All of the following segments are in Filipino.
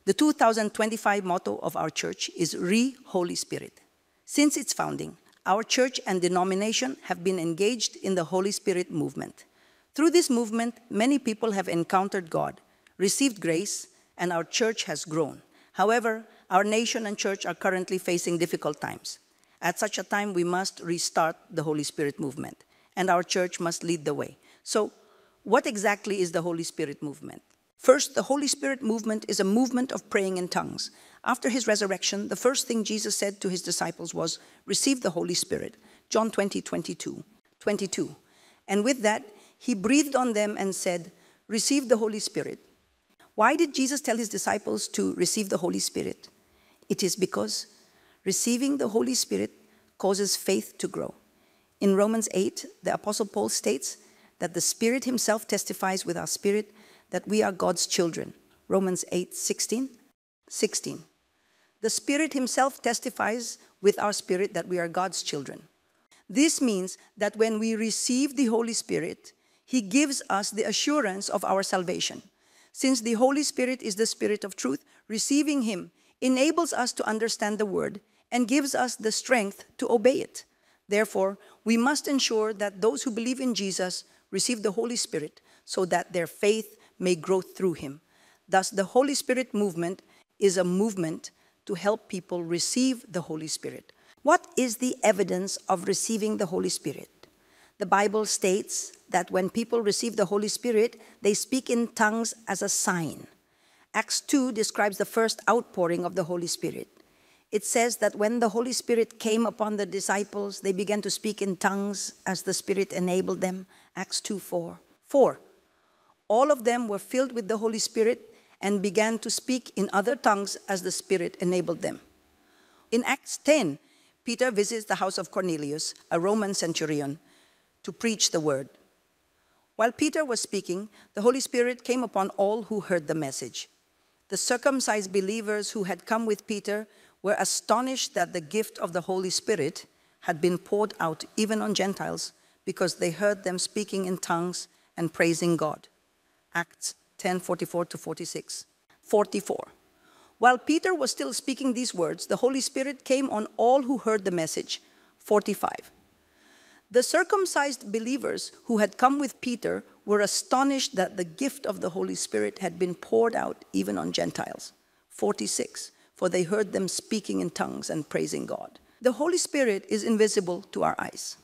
The 2025 motto of our church is Re-Holy Spirit. Since its founding, our church and denomination have been engaged in the Holy Spirit movement. Through this movement, many people have encountered God, received grace, and our church has grown. However, our nation and church are currently facing difficult times. At such a time, we must restart the Holy Spirit movement, and our church must lead the way. So, what exactly is the Holy Spirit movement? First, the Holy Spirit movement is a movement of praying in tongues. After his resurrection, the first thing Jesus said to his disciples was, receive the Holy Spirit. John 20:22. And with that, he breathed on them and said, receive the Holy Spirit. Why did Jesus tell his disciples to receive the Holy Spirit? It is because receiving the Holy Spirit causes faith to grow. In Romans 8, the Apostle Paul states that the Spirit himself testifies with our spirit that we are God's children. Romans 8:16. The Spirit himself testifies with our spirit that we are God's children. This means that when we receive the Holy Spirit, he gives us the assurance of our salvation. Since the Holy Spirit is the Spirit of truth, receiving him enables us to understand the word and gives us the strength to obey it. Therefore, we must ensure that those who believe in Jesus receive the Holy Spirit so that their faith may grow through him. Thus, the Holy Spirit movement is a movement to help people receive the Holy Spirit. What is the evidence of receiving the Holy Spirit? The Bible states that when people receive the Holy Spirit, they speak in tongues as a sign. Acts 2 describes the first outpouring of the Holy Spirit. It says that when the Holy Spirit came upon the disciples, they began to speak in tongues as the Spirit enabled them. Acts 2:4. All of them were filled with the Holy Spirit and began to speak in other tongues as the Spirit enabled them. In Acts 10, Peter visits the house of Cornelius, a Roman centurion, to preach the word. While Peter was speaking, the Holy Spirit came upon all who heard the message. The circumcised believers who had come with Peter were astonished that the gift of the Holy Spirit had been poured out even on Gentiles because they heard them speaking in tongues and praising God. Acts 10:44-46. 44. While Peter was still speaking these words, the Holy Spirit came on all who heard the message. 45. The circumcised believers who had come with Peter were astonished that the gift of the Holy Spirit had been poured out even on Gentiles. 46. For they heard them speaking in tongues and praising God. The Holy Spirit is invisible to our eyes.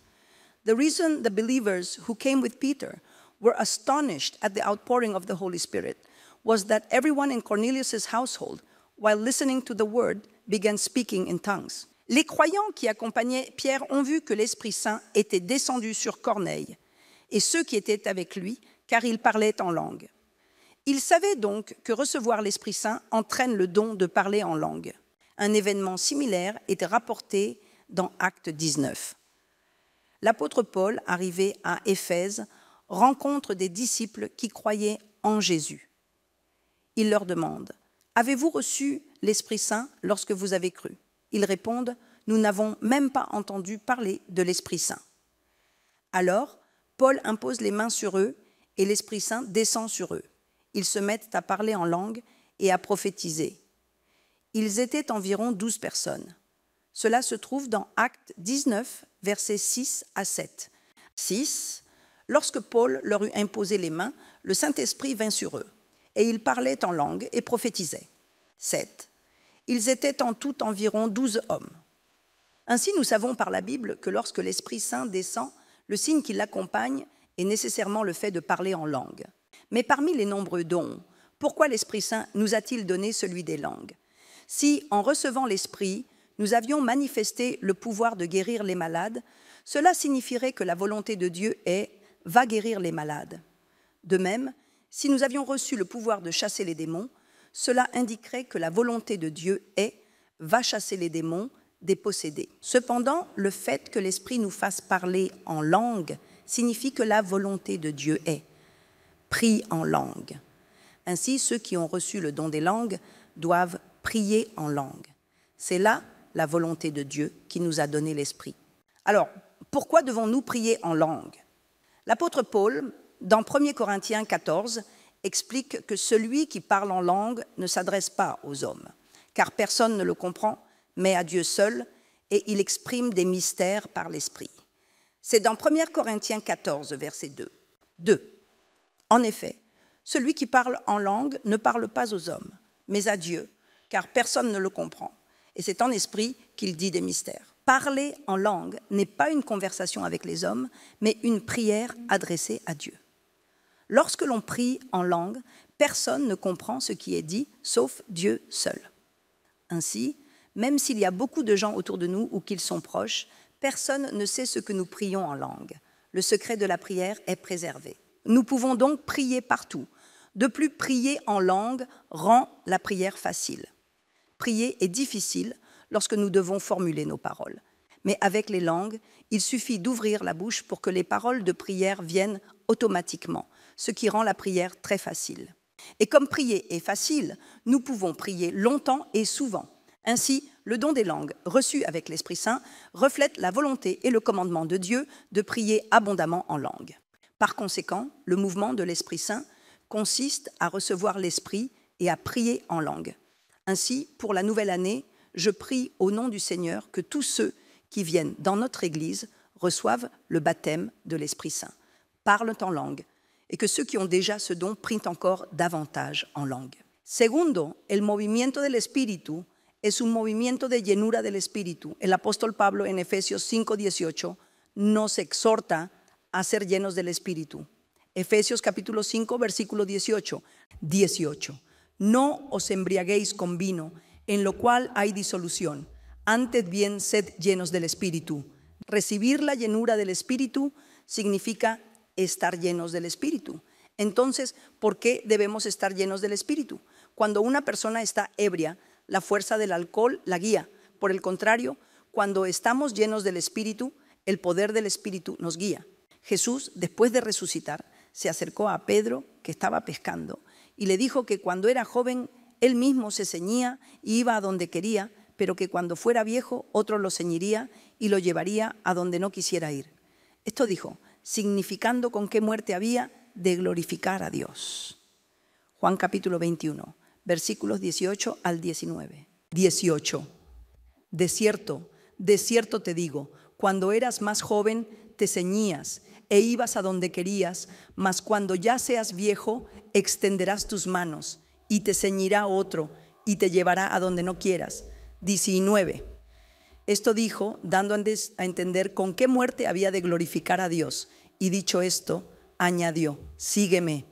The reason the believers who came with Peter were astonished at the outpouring of the Holy Spirit was that everyone in Cornelius' household, while listening to the word, began speaking in tongues. Les croyants qui accompagnaient Pierre ont vu que l'Esprit Saint était descendu sur Corneille et ceux qui étaient avec lui, car il parlait en langue. Ils savaient donc que recevoir l'Esprit Saint entraîne le don de parler en langue. Un événement similaire était rapporté dans Actes 19. L'apôtre Paul, arrivé à Éphèse, rencontre des disciples qui croyaient en Jésus. Il leur demande, « Avez-vous reçu l'Esprit Saint lorsque vous avez cru ?» Ils répondent, « Nous n'avons même pas entendu parler de l'Esprit Saint. » Alors, Paul impose les mains sur eux et l'Esprit Saint descend sur eux. Ils se mettent à parler en langue et à prophétiser. Ils étaient environ 12 personnes. Cela se trouve dans Actes 19, versets 6-7. 6. Lorsque Paul leur eut imposé les mains, le Saint-Esprit vint sur eux, et ils parlaient en langue et prophétisaient. 7. Ils étaient en tout environ 12 hommes. Ainsi, nous savons par la Bible que lorsque l'Esprit Saint descend, le signe qui l'accompagne est nécessairement le fait de parler en langue. Mais parmi les nombreux dons, pourquoi l'Esprit Saint nous a-t-il donné celui des langues? Si, en recevant l'Esprit, nous avions manifesté le pouvoir de guérir les malades, cela signifierait que la volonté de Dieu est « va guérir les malades ». De même, si nous avions reçu le pouvoir de chasser les démons, cela indiquerait que la volonté de Dieu est « va chasser les démons » des possédés. Cependant, le fait que l'Esprit nous fasse parler en langue signifie que la volonté de Dieu est pris en langue. Ainsi, ceux qui ont reçu le don des langues doivent prier en langue. C'est là la volonté de Dieu qui nous a donné l'Esprit. Alors, pourquoi devons-nous prier en langue? L'apôtre Paul, dans 1 Corinthiens 14, explique que celui qui parle en langue ne s'adresse pas aux hommes, car personne ne le comprend, mais à Dieu seul, et il exprime des mystères par l'Esprit. C'est dans 1 Corinthiens 14, verset 2. 2. En effet, celui qui parle en langue ne parle pas aux hommes, mais à Dieu, car personne ne le comprend. Et c'est en esprit qu'il dit des mystères. Parler en langue n'est pas une conversation avec les hommes, mais une prière adressée à Dieu. Lorsque l'on prie en langue, personne ne comprend ce qui est dit, sauf Dieu seul. Ainsi, même s'il y a beaucoup de gens autour de nous ou qu'ils sont proches, personne ne sait ce que nous prions en langue. Le secret de la prière est préservé. Nous pouvons donc prier partout. De plus, prier en langue rend la prière facile. Prier est difficile lorsque nous devons formuler nos paroles. Mais avec les langues, il suffit d'ouvrir la bouche pour que les paroles de prière viennent automatiquement, ce qui rend la prière très facile. Et comme prier est facile, nous pouvons prier longtemps et souvent. Ainsi, le don des langues, reçu avec l'Esprit Saint, reflète la volonté et le commandement de Dieu de prier abondamment en langue. Par conséquent, le mouvement de l'Esprit Saint consiste à recevoir l'Esprit et à prier en langue. Ainsi, pour la nouvelle année, je prie au nom du Seigneur que tous ceux qui viennent dans notre Église reçoivent le baptême de l'Esprit Saint, parlent en langue, et que ceux qui ont déjà ce don prient encore davantage en langue. Segundo, el movimiento del Espíritu es un movimiento de llenura del Espíritu. El apóstol Pablo en Efesios 5:18 nos exhorta a ser llenos del Espíritu. Efesios capítulo 5, versículo 18. 18. No os embriaguéis con vino, en lo cual hay disolución. Antes bien, sed llenos del Espíritu. Recibir la llenura del Espíritu significa estar llenos del Espíritu. Entonces, ¿por qué debemos estar llenos del Espíritu? Cuando una persona está ebria, la fuerza del alcohol la guía. Por el contrario, cuando estamos llenos del Espíritu, el poder del Espíritu nos guía. Jesús, después de resucitar, se acercó a Pedro, que estaba pescando, y le dijo que cuando era joven, él mismo se ceñía y iba a donde quería, pero que cuando fuera viejo, otro lo ceñiría y lo llevaría a donde no quisiera ir. Esto dijo, significando con qué muerte había de glorificar a Dios. Juan capítulo 21, versículos 18 al 19. 18. De cierto te digo, cuando eras más joven te ceñías e ibas a donde querías, mas cuando ya seas viejo, extenderás tus manos y te ceñirá otro y te llevará a donde no quieras. 19. Esto dijo, dando a entender con qué muerte había de glorificar a Dios. Y dicho esto, añadió, sígueme.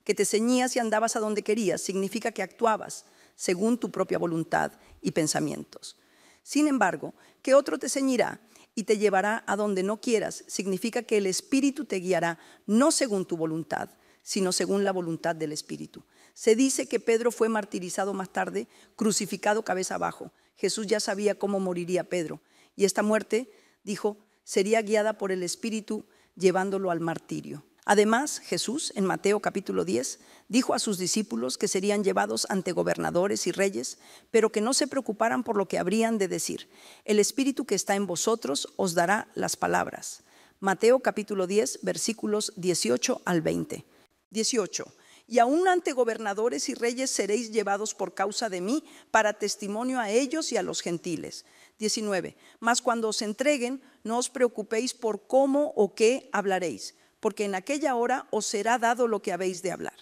Que te ceñías y andabas a donde querías significa que actuabas según tu propia voluntad y pensamientos. Sin embargo, que otro te ceñirá y te llevará a donde no quieras significa que el Espíritu te guiará no según tu voluntad, sino según la voluntad del Espíritu. Se dice que Pedro fue martirizado más tarde, crucificado cabeza abajo. Jesús ya sabía cómo moriría Pedro, y esta muerte, dijo, sería guiada por el Espíritu llevándolo al martirio. Además, Jesús, en Mateo capítulo 10, dijo a sus discípulos que serían llevados ante gobernadores y reyes, pero que no se preocuparan por lo que habrían de decir. El Espíritu que está en vosotros os dará las palabras. Mateo capítulo 10, versículos 18 al 20. 18. Y aún ante gobernadores y reyes seréis llevados por causa de mí para testimonio a ellos y a los gentiles. 19. Mas cuando os entreguen, no os preocupéis por cómo o qué hablaréis, porque en aquella hora os será dado lo que habéis de hablar.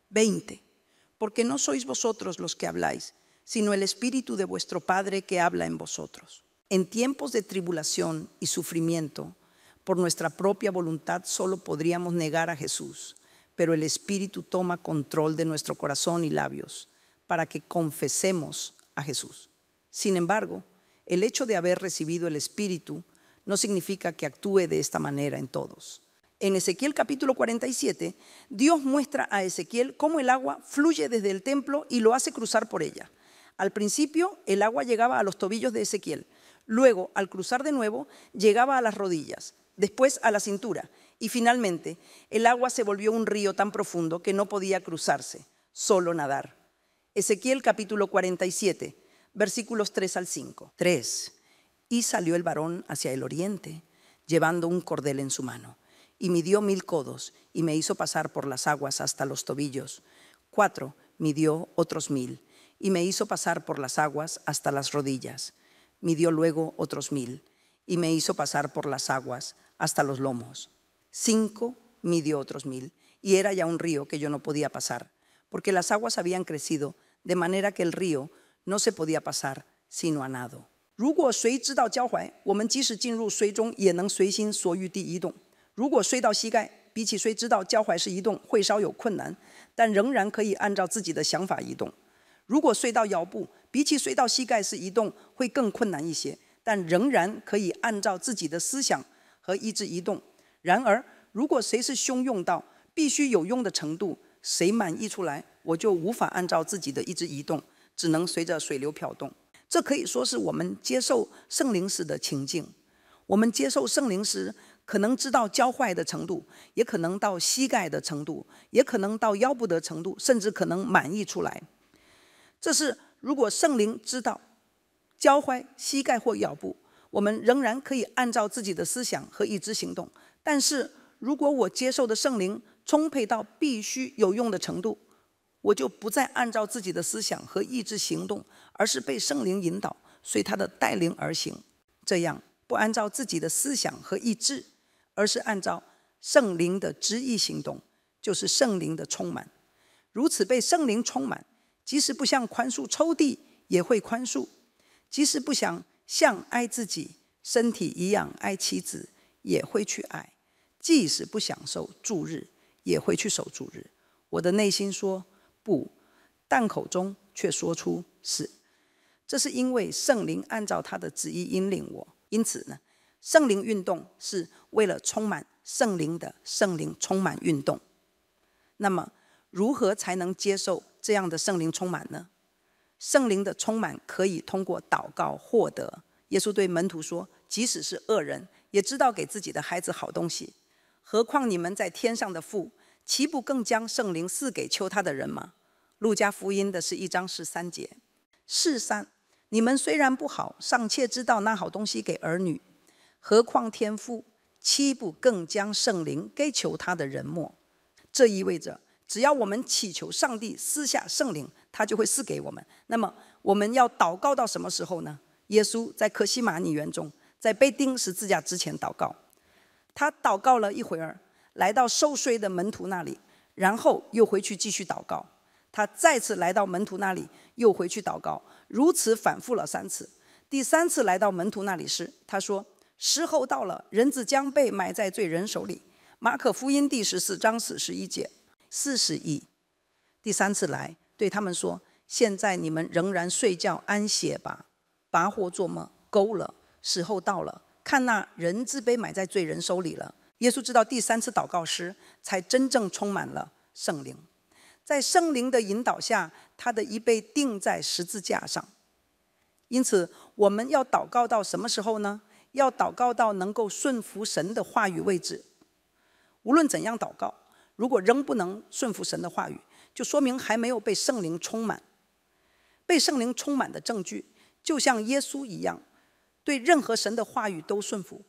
20. Porque no sois vosotros los que habláis, sino el Espíritu de vuestro Padre que habla en vosotros. En tiempos de tribulación y sufrimiento, por nuestra propia voluntad solo podríamos negar a Jesús, pero el Espíritu toma control de nuestro corazón y labios para que confesemos a Jesús. Sin embargo, el hecho de haber recibido el Espíritu no significa que actúe de esta manera en todos. En Ezequiel capítulo 47, Dios muestra a Ezequiel cómo el agua fluye desde el templo y lo hace cruzar por ella. Al principio, el agua llegaba a los tobillos de Ezequiel. Luego, al cruzar de nuevo, llegaba a las rodillas, después a la cintura. Y finalmente, el agua se volvió un río tan profundo que no podía cruzarse, solo nadar. Ezequiel capítulo 47, versículos 3 al 5. 3. Y salió el varón hacia el oriente, llevando un cordel en su mano. Y midió 1000 codos y me hizo pasar por las aguas hasta los tobillos. 4 midió otros 1000 y me hizo pasar por las aguas hasta las rodillas. Midió luego otros 1000 y me hizo pasar por las aguas hasta los lomos. 5 midió otros 1000 y era ya un río que yo no podía pasar, porque las aguas habían crecido, de manera que el río no se podía pasar sino a nado. 如果水知道脚踝，我们即使进入水中，也能随心所欲地移动。如果水到膝盖，比起水知道脚踝是移动，会稍有困难，但仍然可以按照自己的想法移动。如果水到腰部，比起水到膝盖是移动，会更困难一些，但仍然可以按照自己的思想和意志移动。然而，如果谁是汹涌到必须有用的程度，谁满溢出来，我就无法按照自己的意志移动，只能随着水流飘动。这可以说是我们接受圣灵时的情境。我们接受圣灵时，可能知道脚踝的程度，也可能到膝盖的程度，也可能到腰部的程度，甚至可能满溢出来。这是如果圣灵知道脚踝、膝盖或腰部，我们仍然可以按照自己的思想和意志行动。但是如果我接受的圣灵充沛到必须有用的程度，我就不再按照自己的思想和意志行动，而是被圣灵引导，随他的带领而行。这样不按照自己的思想和意志，而是按照圣灵的旨意行动，就是圣灵的充满。如此被圣灵充满，即使不想宽恕仇敌，也会宽恕；即使不想像爱自己身体一样爱妻子，也会去爱；即使不享受主日，也会去守主日。我的内心说不，但口中却说出是。这是因为圣灵按照他的旨意引领我。因此呢，圣灵运动是为了充满圣灵的圣灵充满运动。那么如何才能接受这样的圣灵充满呢？圣灵的充满可以通过祷告获得。耶稣对门徒说，即使是恶人也知道给自己的孩子好东西，何况你们在天上的父，岂不更将圣灵赐给求他的人吗？路加福音的是1章13节。13，你们虽然不好，尚且知道拿好东西给儿女，何况天父岂不更将圣灵给求他的人么？这意味着只要我们祈求上帝赐下圣灵，他就会赐给我们。那么我们要祷告到什么时候呢？耶稣在客西马尼园中，在被钉十字架之前祷告。他祷告了一会儿，来到受税的门徒那里，然后又回去继续祷告。他再次来到门徒那里，又回去祷告，如此反复了3次。第3次来到门徒那里时，他说，时候到了，人子将被埋在罪人手里。马可福音第14章41节。41，第3次来对他们说，现在你们仍然睡觉安歇吧，拔或做梦够了，时候到了，看那人子被埋在罪人手里了。耶稣知道第3次祷告时，才真正充满了圣灵。在圣灵的引导下，他的已被钉在十字架上。因此我们要祷告到什么时候呢？要祷告到能够顺服神的话语为止。无论怎样祷告，如果仍不能顺服神的话语，就说明还没有被圣灵充满。被圣灵充满的证据，就像耶稣一样，对任何神的话语都顺服。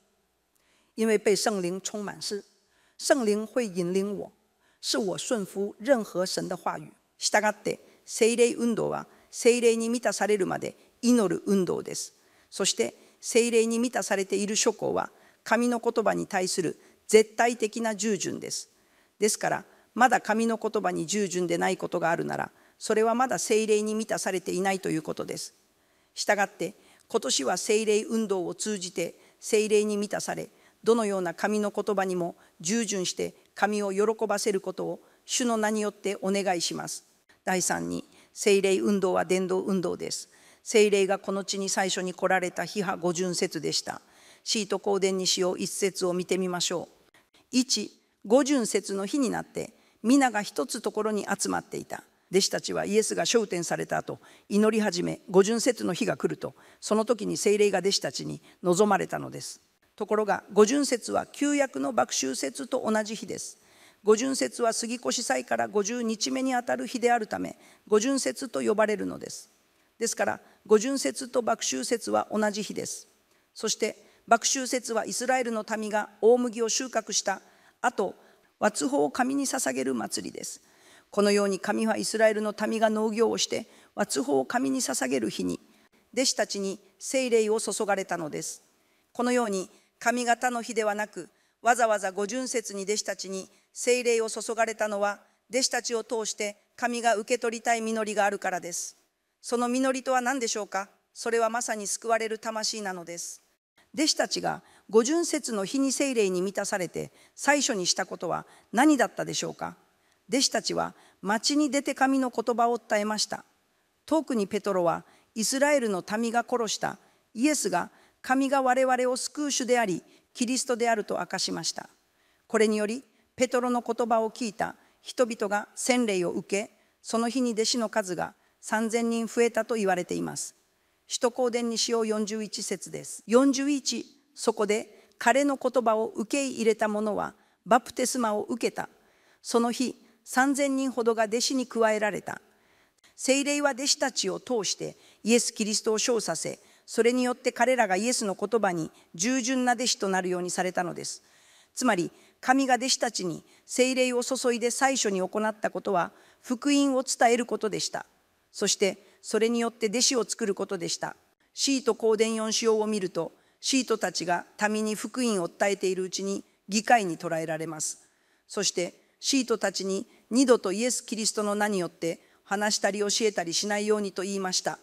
因为被圣灵充满是圣灵会引领我，是我顺服任何神的话语。従って聖霊運動は聖霊に満たされるまで祈る運動です。そして聖霊に満たされている諸行は神の言葉に対する絶対的な従順です。ですからまだ神の言葉に従順でないことがあるなら、それはまだ聖霊に満たされていないということです。したがって今年は聖霊運動を通じて聖霊に満たされ、どのような神の言葉にも従順して神を喜ばせることを主の名によってお願いします。第3に、聖霊運動は伝道運動です。聖霊がこの地に最初に来られた日は五巡節でした。シート香典にしよう1節を見てみましょう。1、五巡節の日になって皆が一つところに集まっていた。弟子たちはイエスが昇天された後、祈り始め、五巡節の日が来ると、その時に聖霊が弟子たちに望まれたのです。ところが五巡節は旧約の麦秋節と同じ日です。五巡節は杉越祭から50日目にあたる日であるため、五巡節と呼ばれるのです。ですから五巡節と麦秋節は同じ日です。そして麦秋節はイスラエルの民が大麦を収穫した後、和つ穂を神に捧げる祭りです。このように神はイスラエルの民が農業をして和法を神に捧げる日に弟子たちに聖霊を注がれたのです。このように神が他の日ではなく、わざわざ五旬節に弟子たちに聖霊を注がれたのは、弟子たちを通して神が受け取りたい実りがあるからです。その実りとは何でしょうか。それはまさに救われる魂なのです。弟子たちが五旬節の日に聖霊に満たされて最初にしたことは何だったでしょうか。弟子たちは町に出て神の言葉を伝えました。特にペトロはイスラエルの民が殺したイエスが神が我々を救う主でありキリストであると明かしました。これによりペトロの言葉を聞いた人々が洗礼を受け、その日に弟子の数が3000人増えたと言われています。使徒行伝にしよう41節です。41、そこで彼の言葉を受け入れた者はバプテスマを受けた。その日3000人ほどが弟子に加えられた。聖霊は弟子たちを通してイエス・キリストを称させ、それによって彼らがイエスの言葉に従順な弟子となるようにされたのです。つまり神が弟子たちに聖霊を注いで最初に行ったことは福音を伝えることでした。そしてそれによって弟子を作ることでした。使徒行伝4章を見ると、使徒たちが民に福音を伝えているうちに議会に捕らえられます。そして使徒たちに二度とイエス・キリストの名によって話したり教えたりしないようにと言いました。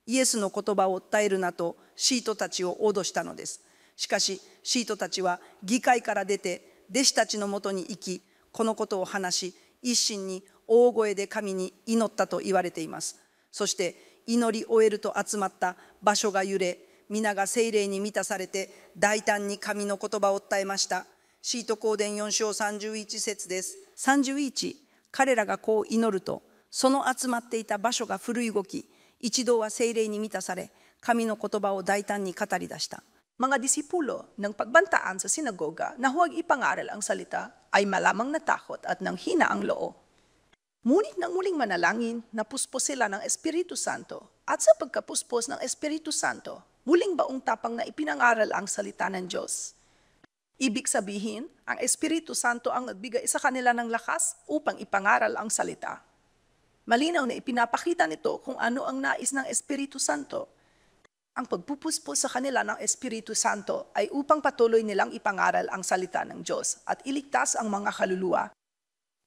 イエスの言葉を伝えるなと使徒たちを脅したのです。しかし使徒たちは議会から出て弟子たちのもとに行き、このことを話し、一心に大声で神に祈ったと言われています。そして祈り終えると集まった場所が揺れ、皆が聖霊に満たされて大胆に神の言葉を伝えました。使徒行伝4章31節です。31、彼らがこう祈ると、その集まっていた場所が震い動き、一同は聖霊に満たされ、神の言葉を大胆に語り出した。Mga disipulo ng pagbantaan sa sinagoga na huwag ipangaral ang salita ay malamang natakot at nanghina ang loob. Ngunit nang muling manalangin, napuspos sila ng Espiritu Santo at sa pagkapuspos ng Espiritu Santo, muling baong tapang na ipinangaral ang salita ng Diyos. Ibig sabihin, ang Espiritu Santo ang nagbigay sa kanila ng lakas upang ipangaral ang salita. Malinaw na ipinapakita nito kung ano ang nais ng Espiritu Santo. Ang pagpupuspos sa kanila ng Espiritu Santo ay upang patuloy nilang ipangaral ang salita ng Diyos at iligtas ang mga kaluluwa.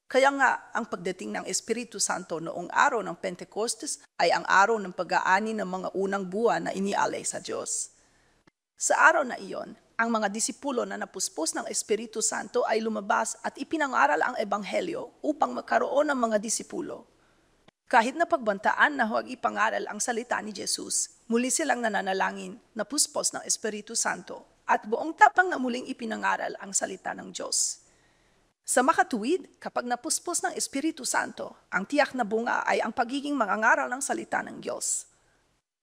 Kaya nga, ang pagdating ng Espiritu Santo noong araw ng Pentecostes ay ang araw ng pag-aani ng mga unang buwan na inialay sa Diyos. Sa araw na iyon, ang mga disipulo na napuspos ng Espiritu Santo ay lumabas at ipinangaral ang Ebanghelyo upang magkaroon ng mga disipulo. Kahit na pagbantaan na huwag ipangaral ang salita ni Jesus, muli silang nananalangin na puspos ng Espiritu Santo at buong tapang na muling ipinangaral ang salita ng Diyos. Sa makatuwid, kapag napuspos ng Espiritu Santo, ang tiyak na bunga ay ang pagiging mangangaral ng salita ng Diyos.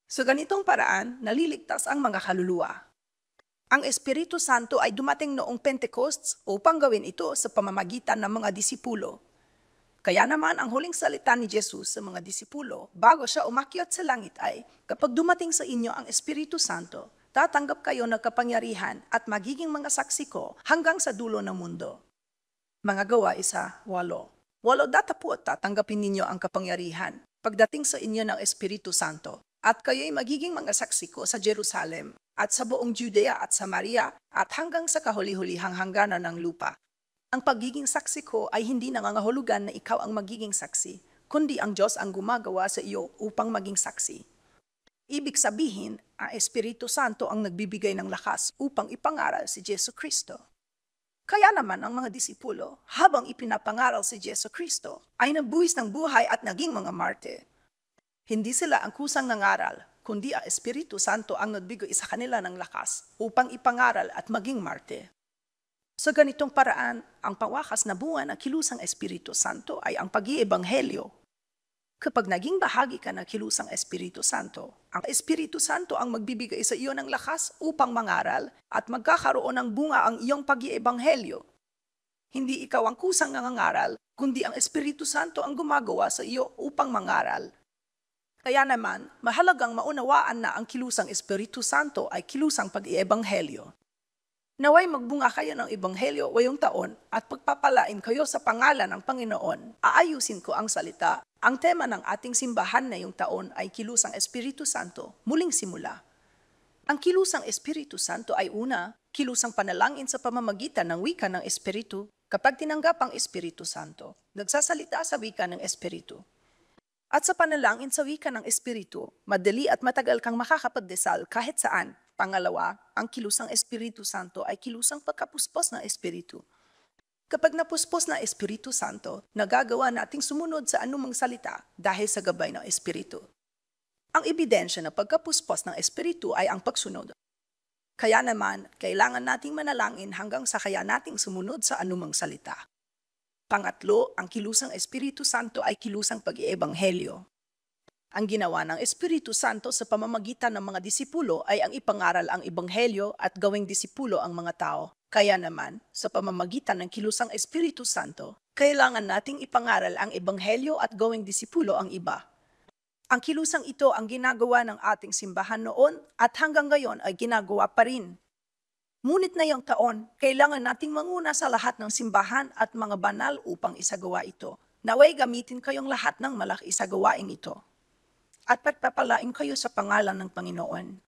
Sa ganitong paraan, naliligtas ang mga kaluluwa. Ang Espiritu Santo ay dumating noong Pentecost upang gawin ito sa pamamagitan ng mga disipulo. Kaya naman ang huling salita ni Jesus sa mga disipulo bago siya umakyat sa langit ay, kapag dumating sa inyo ang Espiritu Santo, tatanggap kayo ng kapangyarihan at magiging mga saksi ko hanggang sa dulo ng mundo. Mga Gawa 1:8. Walo datapot tatanggapin ninyo ang kapangyarihan pagdating sa inyo ng Espiritu Santo, at kayo'y magiging mga saksi ko sa Jerusalem at sa buong Judea at Samaria at hanggang sa kahuli-hulihang hangganan ng lupa. Ang pagiging saksi ko ay hindi nangangahulugan na ikaw ang magiging saksi, kundi ang Diyos ang gumagawa sa iyo upang maging saksi. Ibig sabihin, ang Espiritu Santo ang nagbibigay ng lakas upang ipangaral si Jesu Kristo. Kaya naman ang mga disipulo, habang ipinapangaral si Jesu Kristo, ay nabuhis ng buhay at naging mga marte. Hindi sila ang kusang nangaral, kundi ang Espiritu Santo ang nagbigay sa kanila ng lakas upang ipangaral at maging marte. Sa ganitong paraan, ang pawakas na bunga ng kilusang Espiritu Santo ay ang pag-iebanghelyo. Kapag naging bahagi ka ng kilusang Espiritu Santo, ang Espiritu Santo ang magbibigay sa iyo ng lakas upang mangaral at magkakaroon ng bunga ang iyong pag-iebanghelyo. Hindi ikaw ang kusang nangangaral, kundi ang Espiritu Santo ang gumagawa sa iyo upang mangaral. Kaya naman, mahalagang maunawaan na ang kilusang Espiritu Santo ay kilusang pag-iebanghelyo. Naway magbunga kayo ng ebanghelyo ngayong taon at pagpapalain kayo sa pangalan ng Panginoon. Aayusin ko ang salita. Ang tema ng ating simbahan na yung taon ay Kilusang Espiritu Santo, muling simula. Ang Kilusang Espiritu Santo ay una, kilusang panalangin sa pamamagitan ng wika ng Espiritu. Kapag tinanggap ang Espiritu Santo, nagsasalita sa wika ng Espiritu. At sa panalangin sa wika ng Espiritu, madali at matagal kang makakapagdasal kahit saan. Pangalawa, ang kilusang Espiritu Santo ay kilusang pagkapuspos ng Espiritu. Kapag napuspos na Espiritu Santo, nagagawa nating sumunod sa anumang salita dahil sa gabay ng Espiritu. Ang ebidensya na pagkapuspos ng Espiritu ay ang pagsunod. Kaya naman, kailangan nating manalangin hanggang sa kaya nating sumunod sa anumang salita. Pangatlo, ang kilusang Espiritu Santo ay kilusang pag-iebanghelyo. Ang ginawa ng Espiritu Santo sa pamamagitan ng mga disipulo ay ang ipangaral ang ebanghelyo at gawing disipulo ang mga tao. Kaya naman, sa pamamagitan ng kilusang Espiritu Santo, kailangan nating ipangaral ang ebanghelyo at gawing disipulo ang iba. Ang kilusang ito ang ginagawa ng ating simbahan noon at hanggang ngayon ay ginagawa pa rin. Ngunit na yung taon, kailangan nating manguna sa lahat ng simbahan at mga banal upang isagawa ito. Naway gamitin kayong lahat ng malaki isagawain ito. At pagpapalain kayo sa pangalan ng Panginoon.